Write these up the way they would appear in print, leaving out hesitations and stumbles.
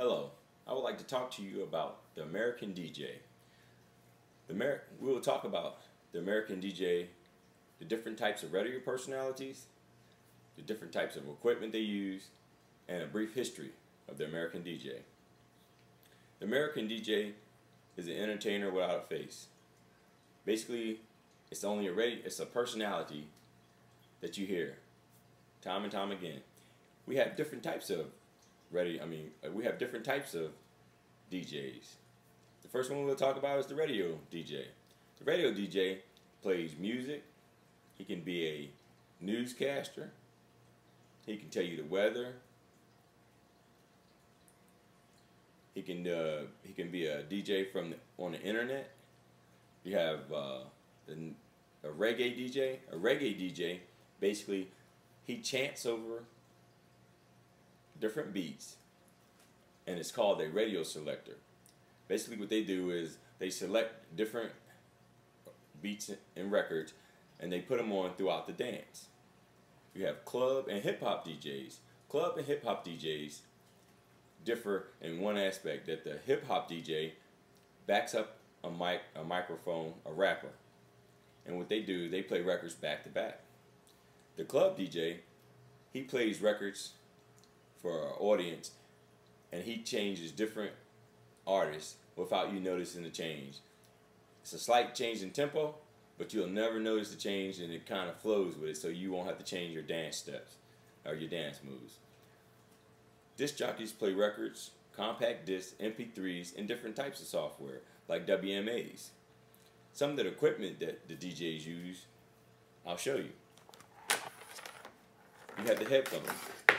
Hello, I would like to talk to you about the American DJ. We will talk about the American DJ, the different types of radio personalities, the different types of equipment they use, and a brief history of the American DJ. The American DJ is an entertainer without a face. Basically, it's a personality that you hear time and time again. We have different types of we have different types of DJs. The first one we'll talk about is the radio DJ. The radio DJ plays music. He can be a newscaster. He can tell you the weather. He can be a DJ on the internet. You have a reggae DJ. A reggae DJ, basically, he chants over different beats, and it's called a radio selector. Basically, what they do is they select different beats and records, and they put them on throughout the dance. You have club and hip hop DJs. Club and hip hop DJs differ in one aspect, that the hip hop DJ backs up a microphone, a rapper, and what they do, they play records back to back. The club DJ, he plays records for our audience, and he changes different artists without you noticing the change. It's a slight change in tempo, but you'll never notice the change, and it kind of flows with it, so you won't have to change your dance steps or your dance moves. Disc jockeys play records, compact discs, MP3s, and different types of software like WMAs. Some of the equipment that the DJs use, I'll show you. You have the headphones.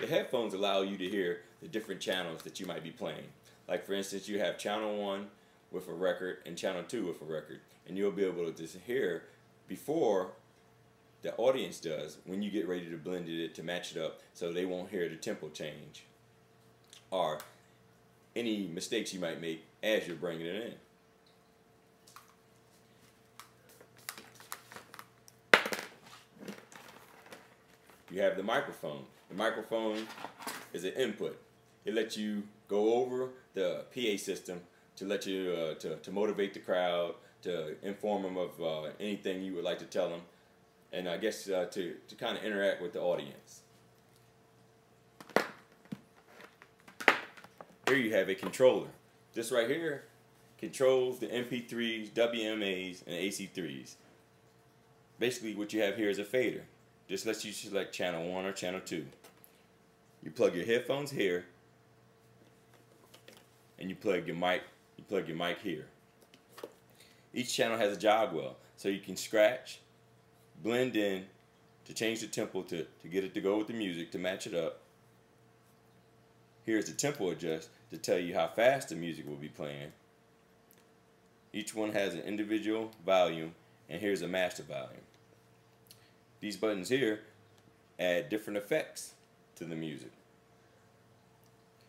The headphones allow you to hear the different channels that you might be playing. Like, for instance, you have channel 1 with a record and channel 2 with a record, and you'll be able to just hear before the audience does when you get ready to blend it to match it up, so they won't hear the tempo change or any mistakes you might make as you're bringing it in. You have the microphone. The microphone is an input. It lets you go over the PA system to let you to motivate the crowd, to inform them of anything you would like to tell them, and I guess to kind of interact with the audience. Here you have a controller. This right here controls the MP3s, WMAs, and AC3s. Basically, what you have here is a fader. This lets you select channel 1 or channel 2. You plug your headphones here, and you plug your mic here. Each channel has a jog well, so you can scratch, blend in to change the tempo to get it to go with the music, to match it up. Here's the tempo adjust to tell you how fast the music will be playing. Each one has an individual volume, and here's a master volume. These buttons here add different effects to the music.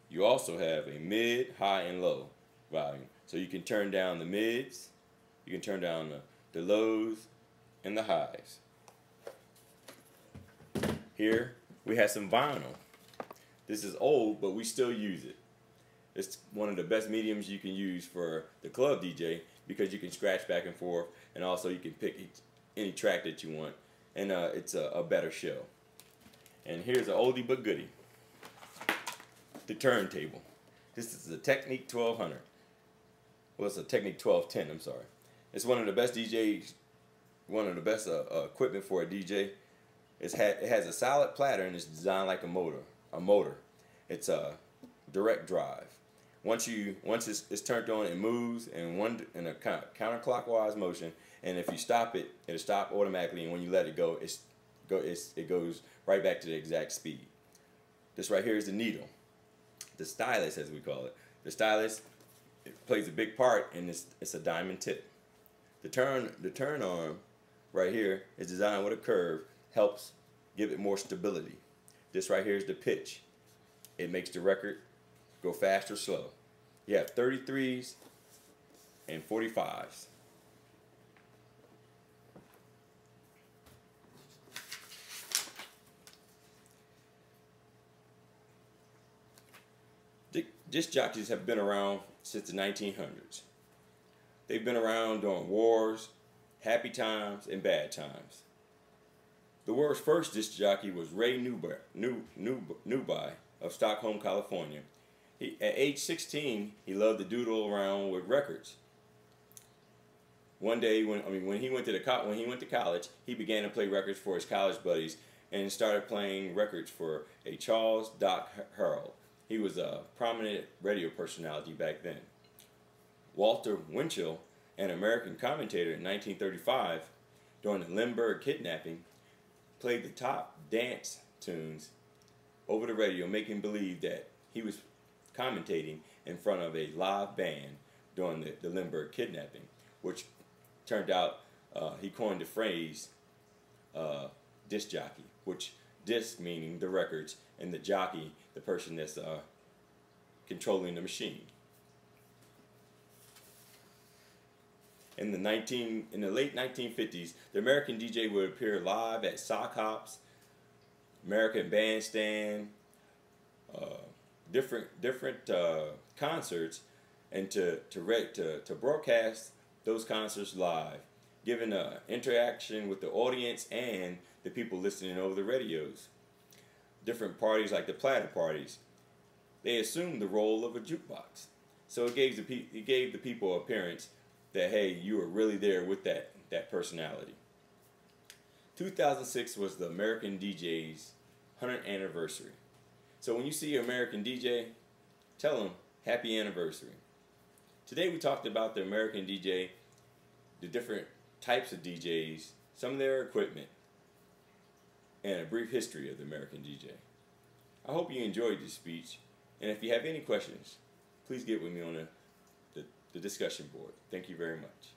You also have a mid, high, and low volume. So you can turn down the mids, you can turn down the lows, and the highs. Here we have some vinyl. This is old, but we still use it. It's one of the best mediums you can use for the club DJ, because you can scratch back and forth, and also you can pick any track that you want, and it's a better show. And here's an oldie but goodie, the turntable. This is a Technics 1200. Well, it's a Technics 1210, I'm sorry. It's one of the best equipment for a DJ. It has a solid platter, and it's designed like a motor. It's a direct drive. Once it's turned on, it moves in a counterclockwise motion, and if you stop it, it'll stop automatically, and when you let it go, it goes right back to the exact speed. This right here is the needle, the stylus as we call it. The stylus, it plays a big part, and it's a diamond tip. The turn arm right here is designed with a curve, helps give it more stability. This right here is the pitch. It makes the record go fast or slow. You have 33s and 45s. Disc jockeys have been around since the 1900s. They've been around during wars, happy times, and bad times. The world's first disc jockey was Ray Newby of Stockholm, California. At age 16, he loved to doodle around with records. One day, when he went to college, he began to play records for his college buddies and started playing records for a Charles Doc Harold. He was a prominent radio personality back then. Walter Winchell, an American commentator in 1935, during the Lindbergh kidnapping, played the top dance tunes over the radio, making believe that he was commentating in front of a live band during the Lindbergh kidnapping, which turned out he coined the phrase disc jockey, which disc meaning the records and the jockey the person that's controlling the machine. In the late 1950s, the American DJ would appear live at sock hops, American Bandstand, different concerts, and to broadcast those concerts live, giving interaction with the audience and the people listening over the radios. Different parties like the platter parties, they assumed the role of a jukebox, so it gave the people appearance that, hey, you were really there with that personality. 2006 was the American DJ's 100th anniversary. So when you see an American DJ, tell them happy anniversary. Today we talked about the American DJ, the different types of DJs, some of their equipment, and a brief history of the American DJ. I hope you enjoyed this speech, and if you have any questions, please get with me on the discussion board. Thank you very much.